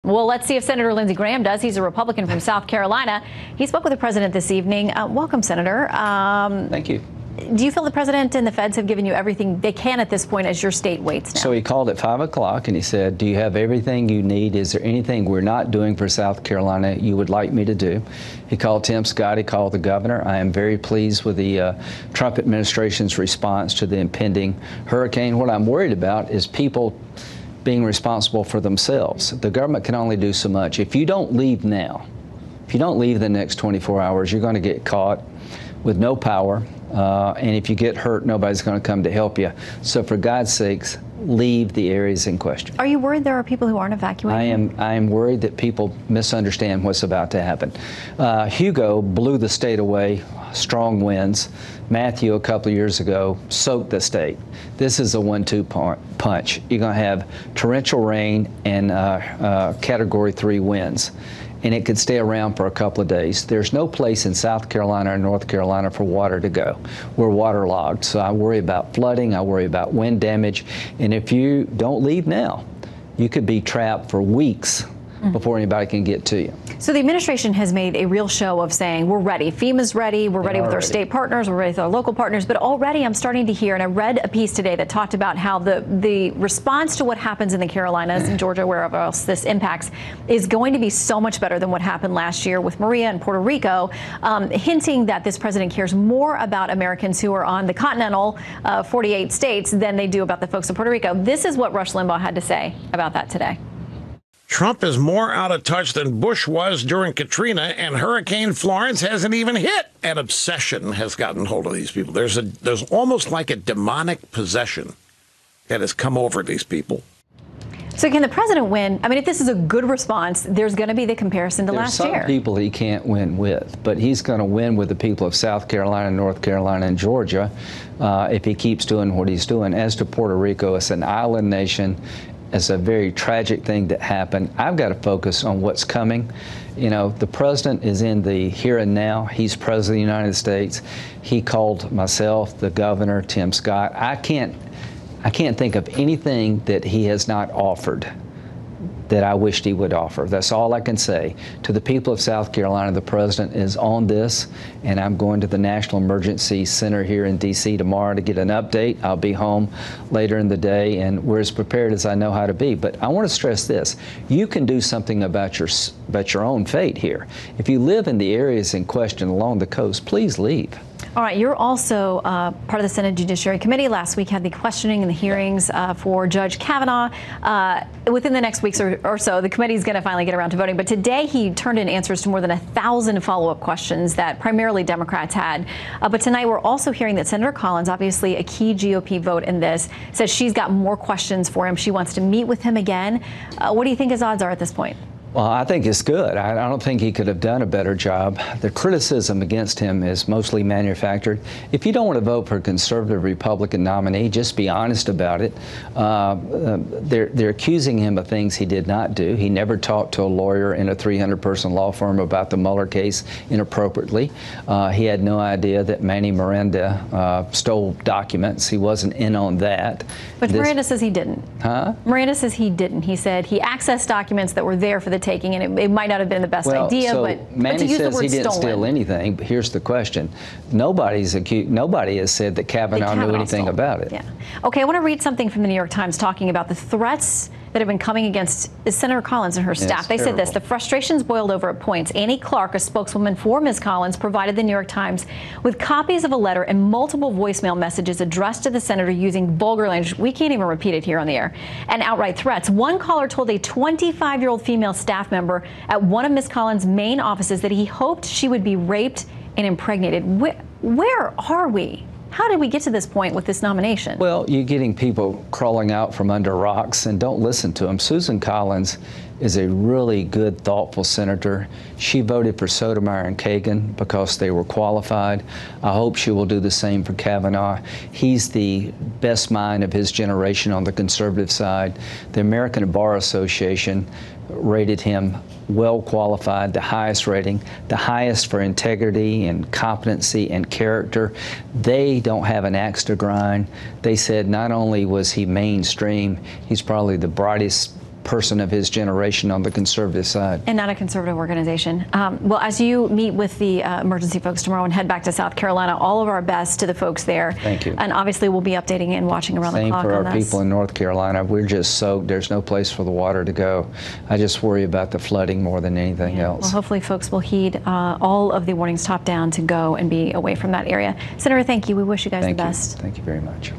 Well, let's see if Senator Lindsey Graham does. He's a Republican from South Carolina. He spoke with the president this evening. Welcome, Senator. Thank you. Do you feel the president and the feds have given you everything they can at this point as your state waits now? So he called at 5 o'clock and he said, do you have everything you need? Is there anything we're not doing for South Carolina you would like me to do? He called Tim Scott. He called the governor. I am very pleased with the Trump administration's response to the impending hurricane. What I'm worried about is people being responsible for themselves. The government can only do so much. If you don't leave now, if you don't leave the next 24 hours, you're going to get caught with no power. And if you get hurt, nobody's going to come to help you. So for God's sakes, leave the areas in question. Are you worried there are people who aren't evacuating? I am worried that people misunderstand what's about to happen. Hugo blew the state away, strong winds. Matthew, a couple of years ago, soaked the state. This is a 1-2 punch. You're going to have torrential rain and Category 3 winds. And it could stay around for a couple of days. There's no place in South Carolina or North Carolina for water to go. We're waterlogged, so I worry about flooding, I worry about wind damage, and if you don't leave now, you could be trapped for weeks before anybody can get to you. So the administration has made a real show of saying we're ready. FEMA's ready. We're ready with our state partners. We're ready with our local partners. But already I'm starting to hear, and I read a piece today that talked about how the response to what happens in the Carolinas and Georgia, wherever else this impacts, is going to be so much better than what happened last year with Maria and Puerto Rico, hinting that this president cares more about Americans who are on the continental 48 states than they do about the folks in Puerto Rico. This is what Rush Limbaugh had to say about that today. Trump is more out of touch than Bush was during Katrina, and Hurricane Florence hasn't even hit. An obsession has gotten hold of these people. There's almost like a demonic possession that has come over these people. So can the president win? I mean, if this is a good response, there's going to be the comparison to last year. There's some people he can't win with, but he's going to win with the people of South Carolina, North Carolina, and Georgia if he keeps doing what he's doing. As to Puerto Rico, it's an island nation. It's a very tragic thing that happened. I've got to focus on what's coming. You know, the president is in the here and now. He's president of the United States. He called myself, the governor, Tim Scott. I can't think of anything that he has not offered that I wished he would offer. That's all I can say. To the people of South Carolina, the president is on this, and I'm going to the National Emergency Center here in D.C. tomorrow to get an update. I'll be home later in the day, and we're as prepared as I know how to be. But I want to stress this. You can do something about your own fate here. If you live in the areas in question along the coast, please leave. All right, you're also part of the Senate Judiciary Committee. Last week had the questioning and the hearings for Judge Kavanaugh. Within the next weeks or so, the committee is going to finally get around to voting. But today he turned in answers to more than 1,000 follow-up questions that primarily Democrats had. But tonight we're also hearing that Senator Collins, obviously a key GOP vote in this, says she's got more questions for him. She wants to meet with him again. What do you think his odds are at this point? Well, I think it's good. I don't think he could have done a better job. The criticism against him is mostly manufactured. If you don't want to vote for a conservative Republican nominee, just be honest about it. They're accusing him of things he did not do. He never talked to a lawyer in a 300-person law firm about the Mueller case inappropriately. He had no idea that Manny Miranda stole documents. He wasn't in on that. But Miranda says he didn't. Huh? Miranda says he didn't. He said he accessed documents that were there for the taking, and it might not have been the best idea. So but Manny to use says the word he didn't stolen. steal anything. But here's the question: nobody has said that Kavanaugh knew anything about it. Yeah. Okay. I want to read something from the New York Times talking about the threats that have been coming against Senator Collins and her staff. They said this: the frustrations boiled over at points. Annie Clark, a spokeswoman for Ms. Collins, provided the New York Times with copies of a letter and multiple voicemail messages addressed to the senator using vulgar language. We can't even repeat it here on the air. And outright threats. One caller told a 25-year-old female staff member at one of Ms. Collins' main offices that he hoped she would be raped and impregnated. Where are we? How did we get to this point with this nomination? Well, you're getting people crawling out from under rocks, and don't listen to them. Susan Collins is a really good, thoughtful senator. She voted for Sotomayor and Kagan because they were qualified. I hope she will do the same for Kavanaugh. He's the best mind of his generation on the conservative side. The American Bar Association rated him well qualified, the highest rating, the highest for integrity and competency and character. They don't have an axe to grind. They said not only was he mainstream, he's probably the brightest person of his generation on the conservative side. And not a conservative organization. Well, as you meet with the emergency folks tomorrow and head back to South Carolina, all of our best to the folks there. Thank you. And obviously we'll be updating and watching around the clock on this. Same for our people in North Carolina. We're just soaked. There's no place for the water to go. I just worry about the flooding more than anything else. Well, hopefully folks will heed all of the warnings top down to go and be away from that area. Senator, thank you. We wish you guys the best. Thank you very much.